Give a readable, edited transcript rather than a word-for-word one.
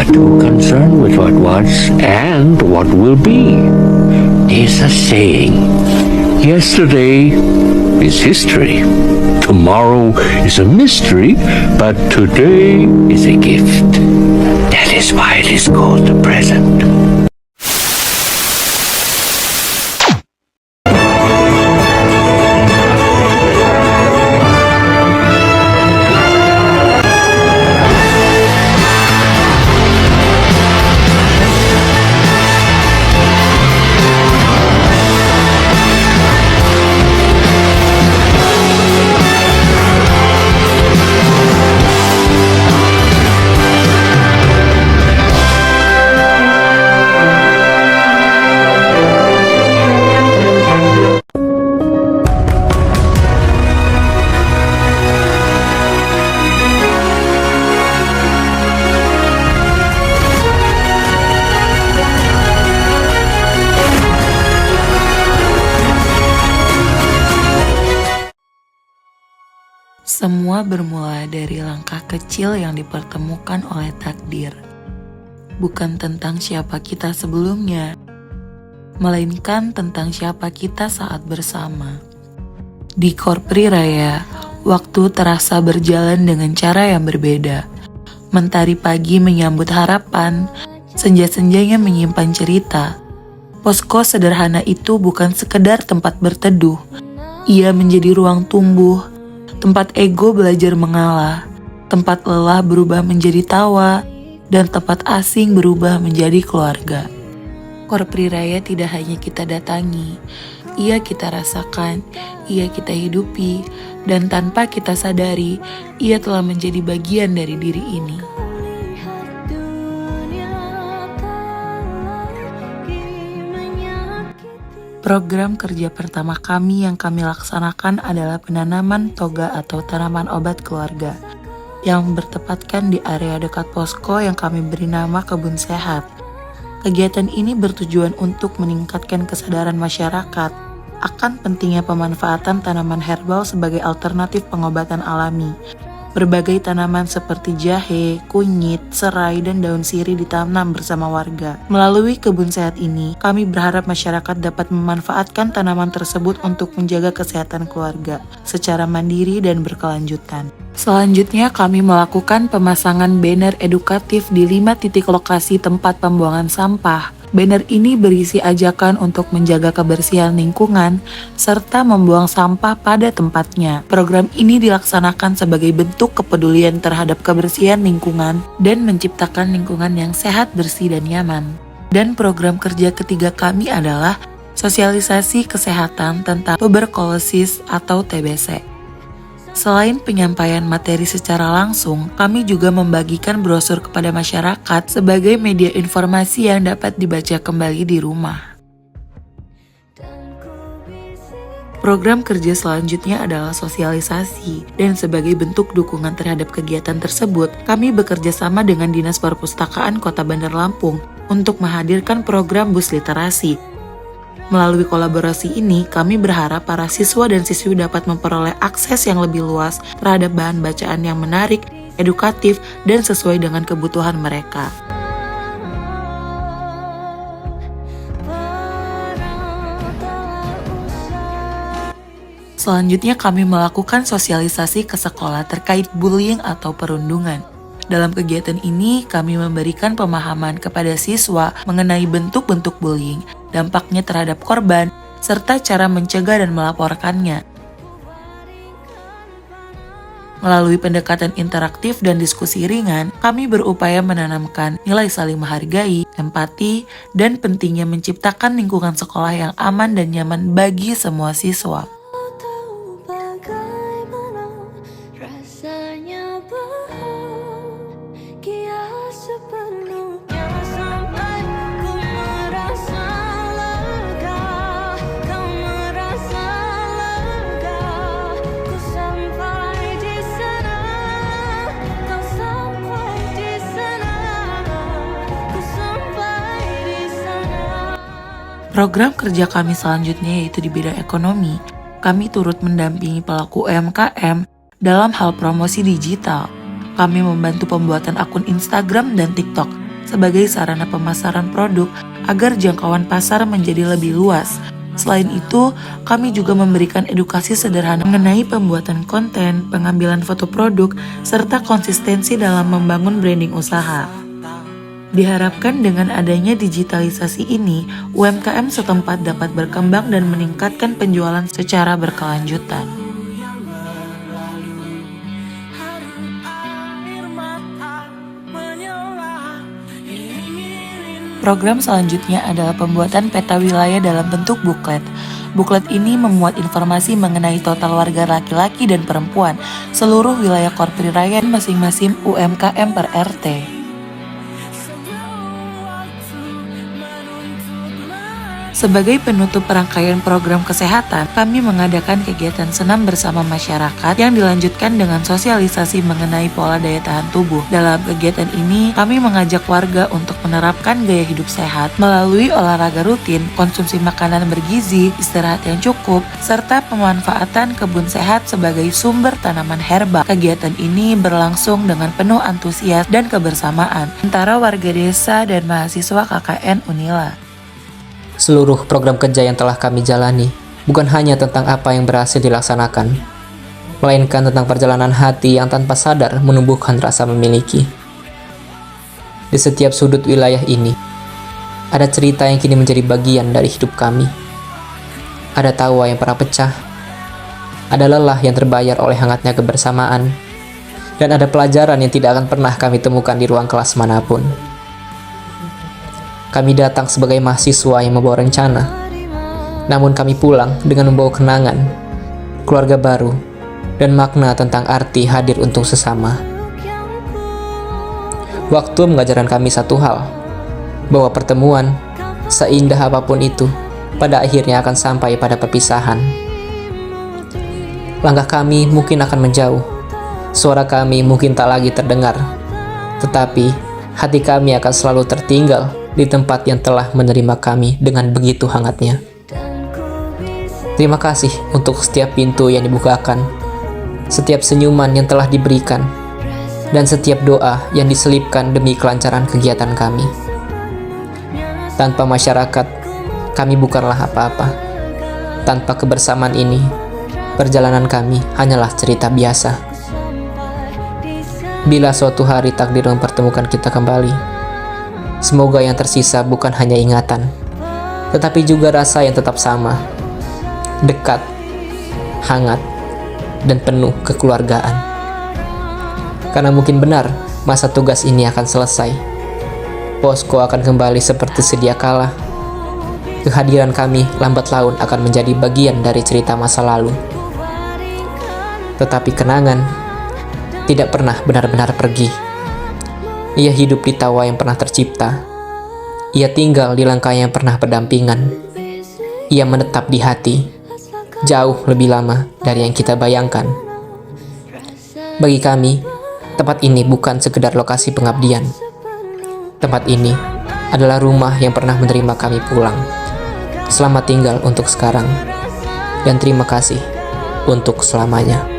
are too concerned with what was and what will be. There's a saying, yesterday is history. Tomorrow is a mystery, but today is a gift. That is why it is called the present. Semua bermula dari langkah kecil yang dipertemukan oleh takdir. Bukan tentang siapa kita sebelumnya, melainkan tentang siapa kita saat bersama. Di Korpri Raya, waktu terasa berjalan dengan cara yang berbeda. Mentari pagi menyambut harapan, senja-senjanya menyimpan cerita. Posko sederhana itu bukan sekedar tempat berteduh, ia menjadi ruang tumbuh, tempat ego belajar mengalah, tempat lelah berubah menjadi tawa, dan tempat asing berubah menjadi keluarga. Korpri Raya tidak hanya kita datangi, ia kita rasakan, ia kita hidupi, dan tanpa kita sadari, ia telah menjadi bagian dari diri ini. Program kerja pertama kami yang kami laksanakan adalah penanaman toga atau tanaman obat keluarga yang bertepatkan di area dekat posko yang kami beri nama Kebun Sehat. Kegiatan ini bertujuan untuk meningkatkan kesadaran masyarakat akan pentingnya pemanfaatan tanaman herbal sebagai alternatif pengobatan alami. Berbagai tanaman seperti jahe, kunyit, serai, dan daun sirih ditanam bersama warga. Melalui kebun sehat ini, kami berharap masyarakat dapat memanfaatkan tanaman tersebut untuk menjaga kesehatan keluarga secara mandiri dan berkelanjutan. Selanjutnya, kami melakukan pemasangan banner edukatif di 5 titik lokasi tempat pembuangan sampah. Banner ini berisi ajakan untuk menjaga kebersihan lingkungan serta membuang sampah pada tempatnya. Program ini dilaksanakan sebagai bentuk kepedulian terhadap kebersihan lingkungan dan menciptakan lingkungan yang sehat, bersih, dan nyaman. Dan program kerja ketiga kami adalah sosialisasi kesehatan tentang tuberkulosis atau TBC. Selain penyampaian materi secara langsung, kami juga membagikan brosur kepada masyarakat sebagai media informasi yang dapat dibaca kembali di rumah. Program kerja selanjutnya adalah sosialisasi, dan sebagai bentuk dukungan terhadap kegiatan tersebut, kami bekerja sama dengan Dinas Perpustakaan Kota Bandar Lampung untuk menghadirkan program bus literasi. Melalui kolaborasi ini, kami berharap para siswa dan siswi dapat memperoleh akses yang lebih luas terhadap bahan bacaan yang menarik, edukatif, dan sesuai dengan kebutuhan mereka. Selanjutnya, kami melakukan sosialisasi ke sekolah terkait bullying atau perundungan. Dalam kegiatan ini, kami memberikan pemahaman kepada siswa mengenai bentuk-bentuk bullying, dampaknya terhadap korban, serta cara mencegah dan melaporkannya. Melalui pendekatan interaktif dan diskusi ringan, kami berupaya menanamkan nilai saling menghargai, empati, dan pentingnya menciptakan lingkungan sekolah yang aman dan nyaman bagi semua siswa. Program kerja kami selanjutnya yaitu di bidang ekonomi. Kami turut mendampingi pelaku UMKM dalam hal promosi digital. Kami membantu pembuatan akun Instagram dan TikTok sebagai sarana pemasaran produk agar jangkauan pasar menjadi lebih luas. Selain itu, kami juga memberikan edukasi sederhana mengenai pembuatan konten, pengambilan foto produk, serta konsistensi dalam membangun branding usaha. Diharapkan dengan adanya digitalisasi ini, UMKM setempat dapat berkembang dan meningkatkan penjualan secara berkelanjutan. Program selanjutnya adalah pembuatan peta wilayah dalam bentuk buklet. Buklet ini memuat informasi mengenai total warga laki-laki dan perempuan seluruh wilayah Korpri Raya masing-masing UMKM per RT. Sebagai penutup rangkaian program kesehatan, kami mengadakan kegiatan senam bersama masyarakat yang dilanjutkan dengan sosialisasi mengenai pola daya tahan tubuh. Dalam kegiatan ini, kami mengajak warga untuk menerapkan gaya hidup sehat melalui olahraga rutin, konsumsi makanan bergizi, istirahat yang cukup, serta pemanfaatan kebun sehat sebagai sumber tanaman herbal. Kegiatan ini berlangsung dengan penuh antusias dan kebersamaan antara warga desa dan mahasiswa KKN Unila. Seluruh program kerja yang telah kami jalani bukan hanya tentang apa yang berhasil dilaksanakan, melainkan tentang perjalanan hati yang tanpa sadar menumbuhkan rasa memiliki. Di setiap sudut wilayah ini, ada cerita yang kini menjadi bagian dari hidup kami. Ada tawa yang pernah pecah, ada lelah yang terbayar oleh hangatnya kebersamaan, dan ada pelajaran yang tidak akan pernah kami temukan di ruang kelas manapun. Kami datang sebagai mahasiswa yang membawa rencana, namun kami pulang dengan membawa kenangan, keluarga baru, dan makna tentang arti hadir untuk sesama. Waktu mengajarkan kami satu hal, bahwa pertemuan, seindah apapun itu, pada akhirnya akan sampai pada perpisahan. Langkah kami mungkin akan menjauh, suara kami mungkin tak lagi terdengar, tetapi hati kami akan selalu tertinggal di tempat yang telah menerima kami dengan begitu hangatnya. Terima kasih untuk setiap pintu yang dibukakan, setiap senyuman yang telah diberikan, dan setiap doa yang diselipkan demi kelancaran kegiatan kami. Tanpa masyarakat, kami bukanlah apa-apa. Tanpa kebersamaan ini, perjalanan kami hanyalah cerita biasa. Bila suatu hari takdir mempertemukan kita kembali, semoga yang tersisa bukan hanya ingatan, tetapi juga rasa yang tetap sama, dekat, hangat, dan penuh kekeluargaan. Karena mungkin benar, masa tugas ini akan selesai. Posko akan kembali seperti sedia kala. Kehadiran kami lambat laun akan menjadi bagian dari cerita masa lalu. Tetapi kenangan tidak pernah benar-benar pergi. Ia hidup di tawa yang pernah tercipta. Ia tinggal di langkah yang pernah berdampingan. Ia menetap di hati, jauh lebih lama dari yang kita bayangkan. Bagi kami, tempat ini bukan sekedar lokasi pengabdian. Tempat ini adalah rumah yang pernah menerima kami pulang. Selamat tinggal untuk sekarang, dan terima kasih untuk selamanya.